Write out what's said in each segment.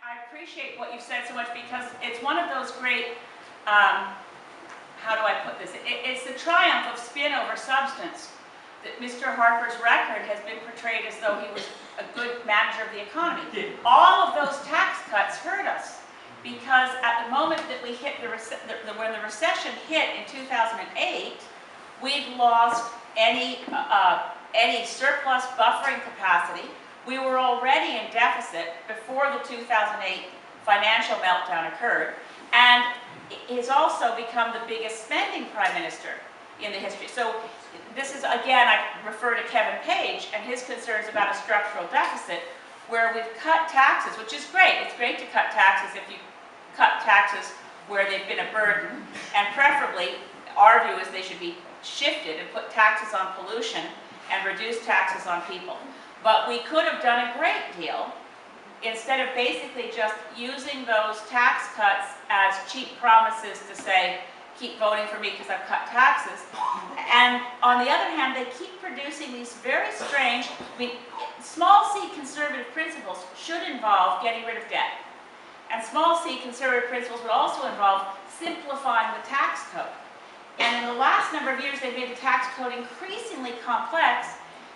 I appreciate what you've said so much, because it's one of those great, how do I put this? It's the triumph of spin over substance, that Mr. Harper's record has been portrayed as though he was a good manager of the economy. All of those tax cuts hurt us, because at the moment that we hit when the recession hit in 2008, we'd lost any surplus buffering capacity. We were already in deficit before the 2008 financial meltdown occurred, and he's also become the biggest spending prime minister in the history. So this is, again, I refer to Kevin Page and his concerns about a structural deficit, where we've cut taxes, which is great. It's great to cut taxes if you cut taxes where they've been a burden, and preferably, our view is they should be shifted and put taxes on pollution and reduce taxes on people. But we could have done a great deal instead of basically just using those tax cuts as cheap promises to say, keep voting for me because I've cut taxes. And on the other hand, they keep producing these very strange, small c conservative principles should involve getting rid of debt. And small c conservative principles would also involve simplifying the tax code. And in the last number of years, they've made the tax code increasingly complex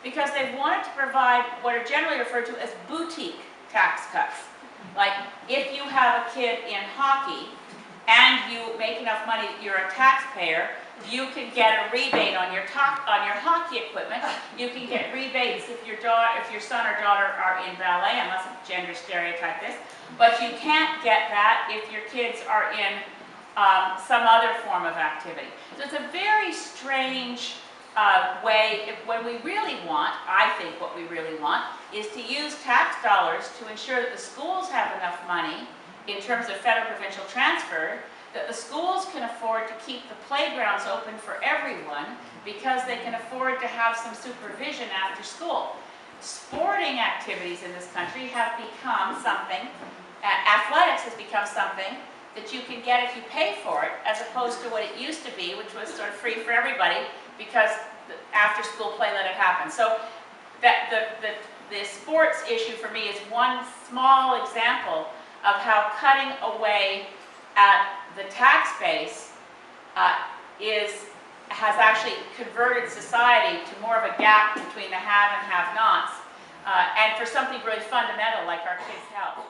because they've wanted to provide what are generally referred to as boutique tax cuts. Like, if you have a kid in hockey and you make enough money that you're a taxpayer, you can get a rebate on your hockey equipment. You can get rebates if your son or daughter are in ballet. I mustn't gender stereotype this, but you can't get that if your kids are in some other form of activity. So it's a very strange way. When we really want, I think what we really want, is to use tax dollars to ensure that the schools have enough money in terms of federal provincial transfer, that the schools can afford to keep the playgrounds open for everyone because they can afford to have some supervision after school. Sporting activities in this country have become something, athletics has become something that you can get if you pay for it, as opposed to what it used to be, which was sort of free for everybody because the after school play let it happen. So that the sports issue for me is one small example of how cutting away at the tax base has actually converted society to more of a gap between the have and have-nots, and for something really fundamental like our kids' health.